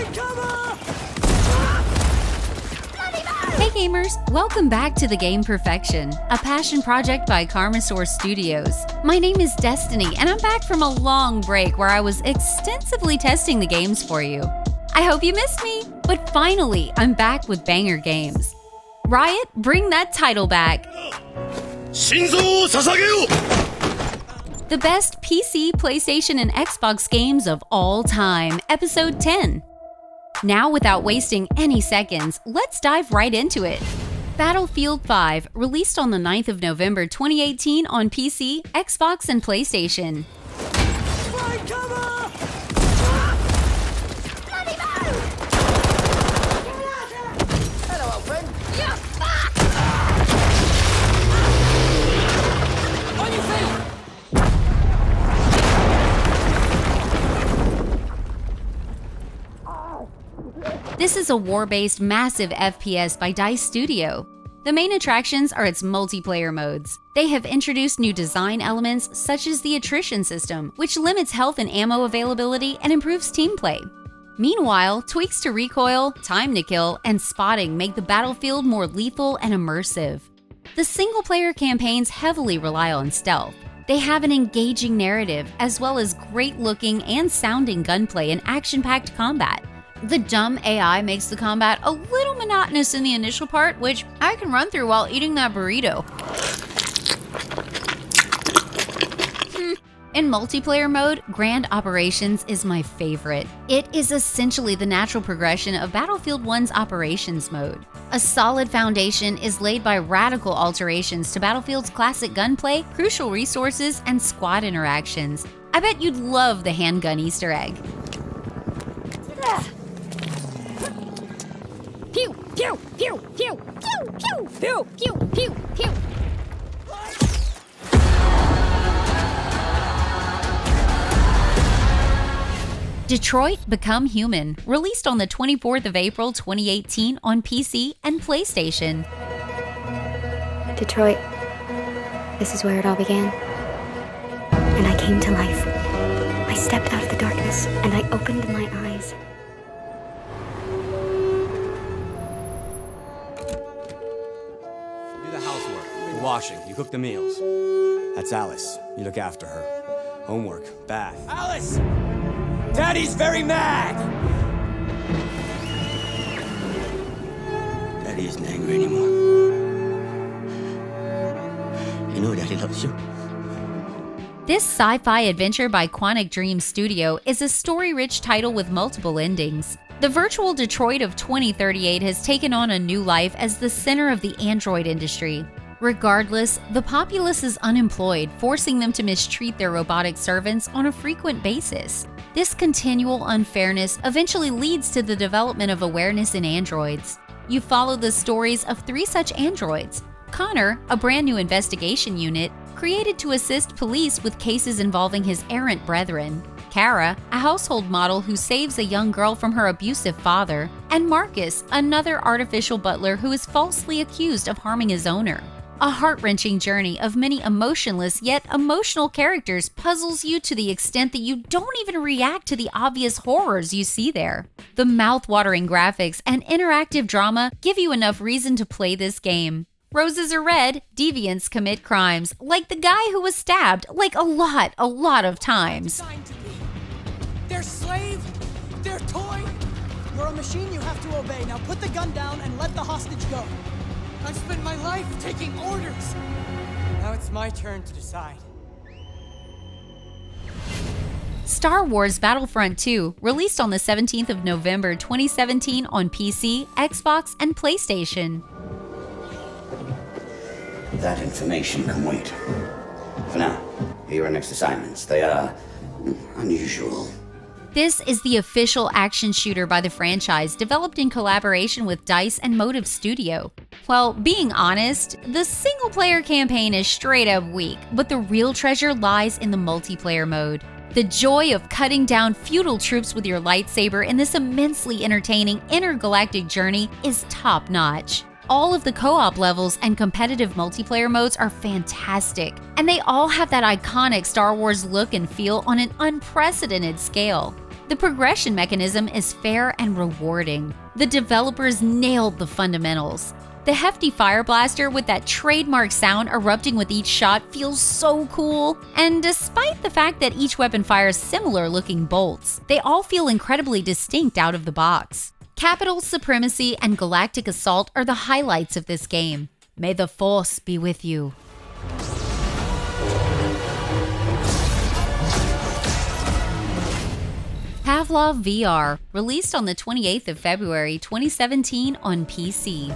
Hey gamers, welcome back to The Game Perfection, a passion project by Karmasur Studios. My name is Destiny, and I'm back from a long break where I was extensively testing the games for you. I hope you missed me, but finally, I'm back with banger games. Riot, bring that title back. The best PC, PlayStation, and Xbox games of all time, Episode 10. Now, without wasting any seconds, let's dive right into it. Battlefield 5, released on the 9th of November 2018 on PC, Xbox, and PlayStation. Hello, old friend. Yeah, fuck! On your feet! This is a war-based massive FPS by DICE Studio. The main attractions are its multiplayer modes. They have introduced new design elements such as the attrition system, which limits health and ammo availability and improves team play. Meanwhile, tweaks to recoil, time to kill, and spotting make the battlefield more lethal and immersive. The single-player campaigns heavily rely on stealth. They have an engaging narrative, as well as great-looking and sounding gunplay and action-packed combat. The dumb AI makes the combat a little monotonous in the initial part, which I can run through while eating that burrito. In multiplayer mode, Grand Operations is my favorite. It is essentially the natural progression of Battlefield 1's Operations mode. A solid foundation is laid by radical alterations to Battlefield's classic gunplay, crucial resources, and squad interactions. I bet you'd love the handgun Easter egg. Pew, pew, pew, pew, pew, pew, pew, pew, pew, pew. Detroit: Become Human, released on the 24th of April 2018 on PC and PlayStation. Detroit, this is where it all began. And I came to life. I stepped out of the darkness and I opened my eyes. Do the housework, the washing, you cook the meals. That's Alice. You look after her. Homework, bath. Alice! Daddy's very mad! Daddy isn't angry anymore. You know Daddy loves you. This sci-fi adventure by Quantic Dream Studio is a story-rich title with multiple endings. The virtual Detroit of 2038 has taken on a new life as the center of the android industry. Regardless, the populace is unemployed, forcing them to mistreat their robotic servants on a frequent basis. This continual unfairness eventually leads to the development of awareness in androids. You follow the stories of 3 such androids: Connor, a brand new investigation unit, created to assist police with cases involving his errant brethren; Kara, a household model who saves a young girl from her abusive father; and Marcus, another artificial butler who is falsely accused of harming his owner. A heart-wrenching journey of many emotionless yet emotional characters puzzles you to the extent that you don't even react to the obvious horrors you see there. The mouth-watering graphics and interactive drama give you enough reason to play this game. Roses are red, deviants commit crimes, like the guy who was stabbed, like a lot of times. They're slave, they're toy. You're a machine you have to obey. Now put the gun down and let the hostage go. I've spent my life taking orders. Now it's my turn to decide. Star Wars Battlefront 2, released on the 17th of November 2017 on PC, Xbox, and PlayStation. That information can wait. For now, here are your next assignments. They are unusual. This is the official action shooter by the franchise, developed in collaboration with DICE and Motive Studio. Well, being honest, the single-player campaign is straight up weak, but the real treasure lies in the multiplayer mode. The joy of cutting down feudal troops with your lightsaber in this immensely entertaining intergalactic journey is top-notch. All of the co-op levels and competitive multiplayer modes are fantastic, and they all have that iconic Star Wars look and feel on an unprecedented scale. The progression mechanism is fair and rewarding. The developers nailed the fundamentals. The hefty fire blaster with that trademark sound erupting with each shot feels so cool. And despite the fact that each weapon fires similar looking bolts, they all feel incredibly distinct out of the box. Capital Supremacy and Galactic Assault are the highlights of this game. May the Force be with you. Pavlov VR, released on the 28th of February 2017 on PC.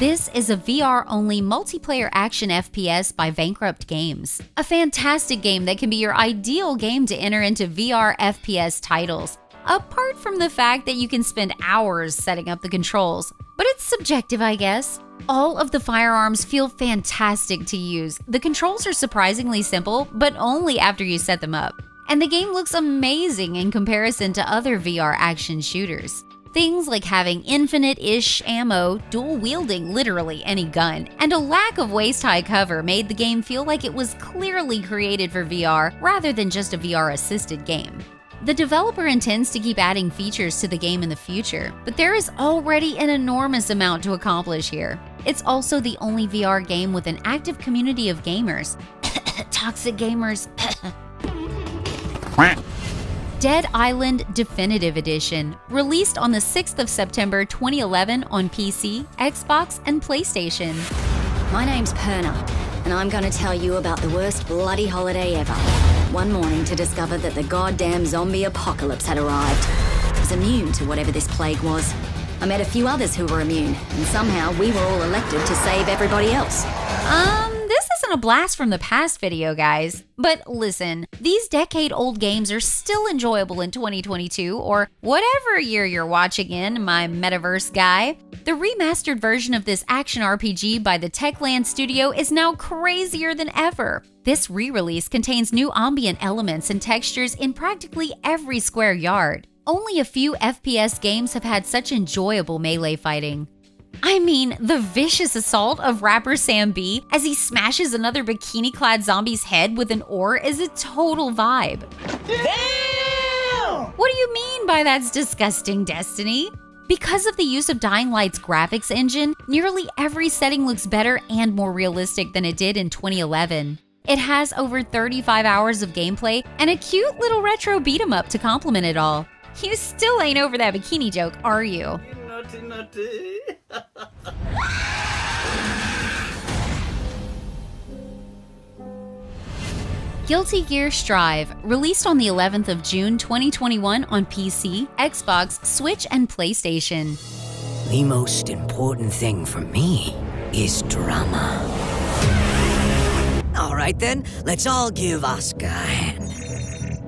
This is a VR-only multiplayer action FPS by Bankrupt Games. A fantastic game that can be your ideal game to enter into VR FPS titles, apart from the fact that you can spend hours setting up the controls. But it's subjective, I guess. All of the firearms feel fantastic to use. The controls are surprisingly simple, but only after you set them up. And the game looks amazing in comparison to other VR action shooters. Things like having infinite-ish ammo, dual-wielding literally any gun, and a lack of waist-high cover made the game feel like it was clearly created for VR rather than just a VR-assisted game. The developer intends to keep adding features to the game in the future, but there is already an enormous amount to accomplish here. It's also the only VR game with an active community of gamers. Toxic gamers. Dead Island Definitive Edition, released on the 6th of September 2011 on PC, Xbox, and PlayStation. My name's Perna, and I'm going to tell you about the worst bloody holiday ever. One morning to discover that the goddamn zombie apocalypse had arrived. I was immune to whatever this plague was. I met a few others who were immune, and somehow we were all elected to save everybody else. This isn't a blast from the past video, guys. But listen, these decade-old games are still enjoyable in 2022, or whatever year you're watching in, my metaverse guy. The remastered version of this action RPG by the Techland studio is now crazier than ever. This re-release contains new ambient elements and textures in practically every square yard. Only a few FPS games have had such enjoyable melee fighting. I mean, the vicious assault of rapper Sam B as he smashes another bikini-clad zombie's head with an oar is a total vibe. Damn! What do you mean by that's disgusting, Destiny? Because of the use of Dying Light's graphics engine, nearly every setting looks better and more realistic than it did in 2011. It has over 35 hours of gameplay and a cute little retro beat-em-up to complement it all. You still ain't over that bikini joke, are you? Naughty. Guilty Gear Strive, released on the 11th of June 2021 on PC, Xbox, Switch, and PlayStation. The most important thing for me is drama. All right then, let's all give Oscar a hand.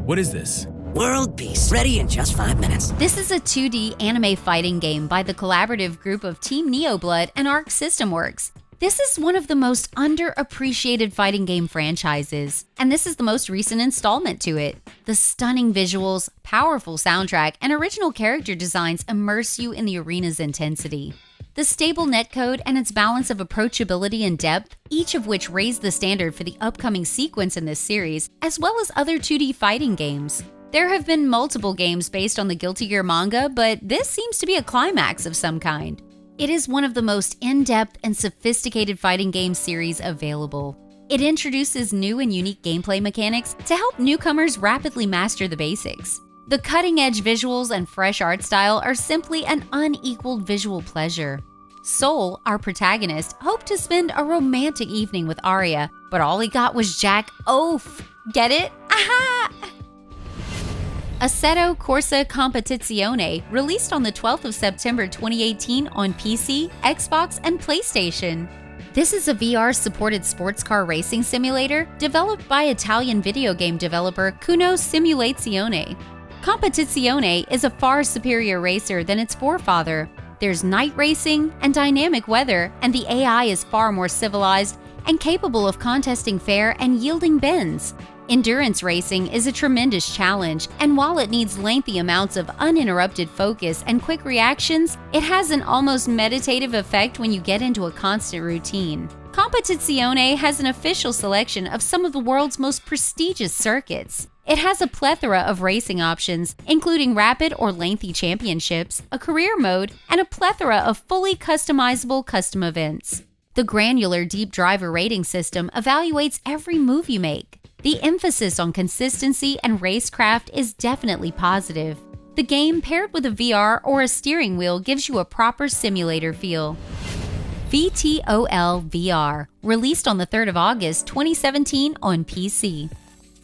What is this? World Peace, ready in just 5 minutes. This is a 2D anime fighting game by the collaborative group of Team Neoblood and Arc System Works. This is one of the most underappreciated fighting game franchises, and this is the most recent installment to it. The stunning visuals, powerful soundtrack, and original character designs immerse you in the arena's intensity. The stable netcode and its balance of approachability and depth, each of which raised the standard for the upcoming sequence in this series, as well as other 2D fighting games. There have been multiple games based on the Guilty Gear manga, but this seems to be a climax of some kind. It is one of the most in-depth and sophisticated fighting game series available. It introduces new and unique gameplay mechanics to help newcomers rapidly master the basics. The cutting-edge visuals and fresh art style are simply an unequaled visual pleasure. Soul, our protagonist, hoped to spend a romantic evening with Arya, but all he got was Jack Oaf. Get it? Aha! Assetto Corsa Competizione, released on the 12th of September 2018 on PC, Xbox, and PlayStation. This is a VR-supported sports car racing simulator developed by Italian video game developer Cuno Simulazione. Competizione is a far superior racer than its forefather. There's night racing and dynamic weather, and the AI is far more civilized and capable of contesting fair and yielding bends. Endurance racing is a tremendous challenge, and while it needs lengthy amounts of uninterrupted focus and quick reactions, it has an almost meditative effect when you get into a constant routine. Competizione has an official selection of some of the world's most prestigious circuits. It has a plethora of racing options, including rapid or lengthy championships, a career mode, and a plethora of fully customizable custom events. The granular deep driver rating system evaluates every move you make. The emphasis on consistency and racecraft is definitely positive. The game paired with a VR or a steering wheel gives you a proper simulator feel. VTOL VR, released on the 3rd of August 2017 on PC.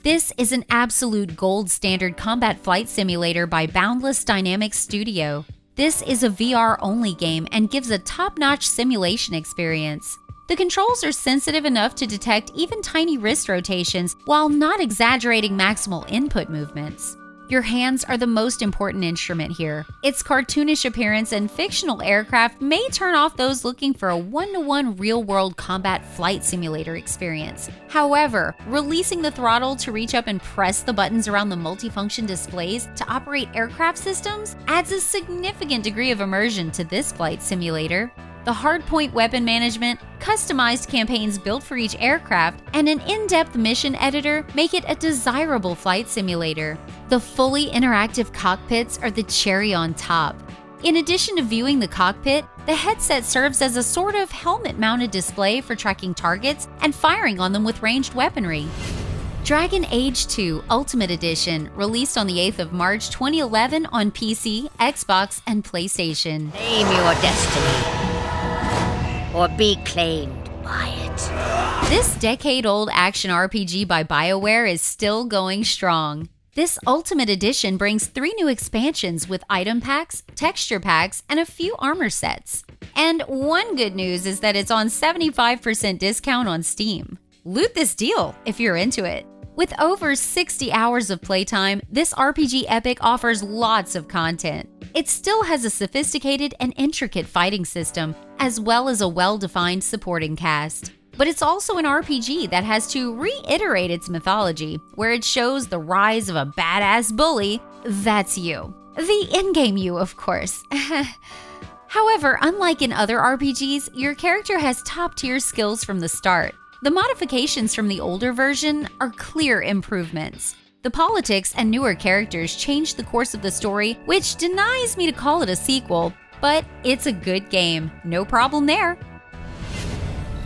This is an absolute gold standard combat flight simulator by Boundless Dynamics Studio. This is a VR-only game and gives a top-notch simulation experience. The controls are sensitive enough to detect even tiny wrist rotations while not exaggerating maximal input movements. Your hands are the most important instrument here. Its cartoonish appearance and fictional aircraft may turn off those looking for a one-to-one real-world combat flight simulator experience. However, releasing the throttle to reach up and press the buttons around the multifunction displays to operate aircraft systems adds a significant degree of immersion to this flight simulator. The hardpoint weapon management, customized campaigns built for each aircraft, and an in-depth mission editor make it a desirable flight simulator. The fully interactive cockpits are the cherry on top. In addition to viewing the cockpit, the headset serves as a sort of helmet-mounted display for tracking targets and firing on them with ranged weaponry. Dragon Age 2 Ultimate Edition, released on the 8th of March 2011 on PC, Xbox, and PlayStation. Claim your destiny, or be claimed by it. This decade-old action RPG by BioWare is still going strong. This Ultimate Edition brings 3 new expansions with item packs, texture packs, and a few armor sets. And one good news is that it's on 75% discount on Steam. Loot this deal if you're into it. With over 60 hours of playtime, this RPG epic offers lots of content. It still has a sophisticated and intricate fighting system, as well as a well-defined supporting cast. But it's also an RPG that has to reiterate its mythology, where it shows the rise of a badass bully. That's you. The in-game you, of course. However, unlike in other RPGs, your character has top-tier skills from the start. The modifications from the older version are clear improvements. The politics and newer characters changed the course of the story, which denies me to call it a sequel, but it's a good game, no problem there.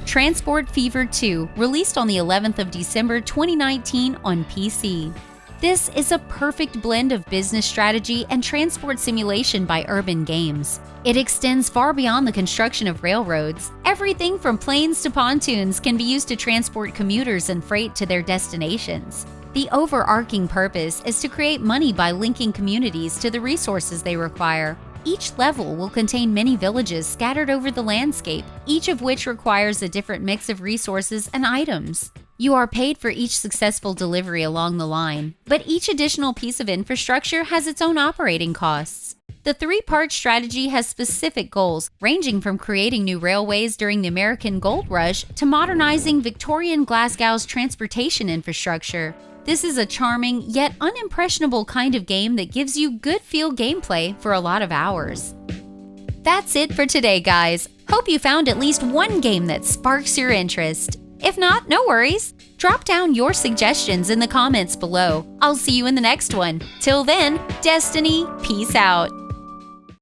Transport Fever 2, released on the 11th of December 2019 on PC. This is a perfect blend of business strategy and transport simulation by Urban Games. It extends far beyond the construction of railroads. Everything from planes to pontoons can be used to transport commuters and freight to their destinations. The overarching purpose is to create money by linking communities to the resources they require. Each level will contain many villages scattered over the landscape, each of which requires a different mix of resources and items. You are paid for each successful delivery along the line, but each additional piece of infrastructure has its own operating costs. The 3-part strategy has specific goals, ranging from creating new railways during the American Gold Rush to modernizing Victorian Glasgow's transportation infrastructure. This is a charming yet unimpressionable kind of game that gives you good feel gameplay for a lot of hours. That's it for today, guys. Hope you found at least one game that sparks your interest. If not, no worries. Drop down your suggestions in the comments below. I'll see you in the next one. Till then, Destiny, peace out.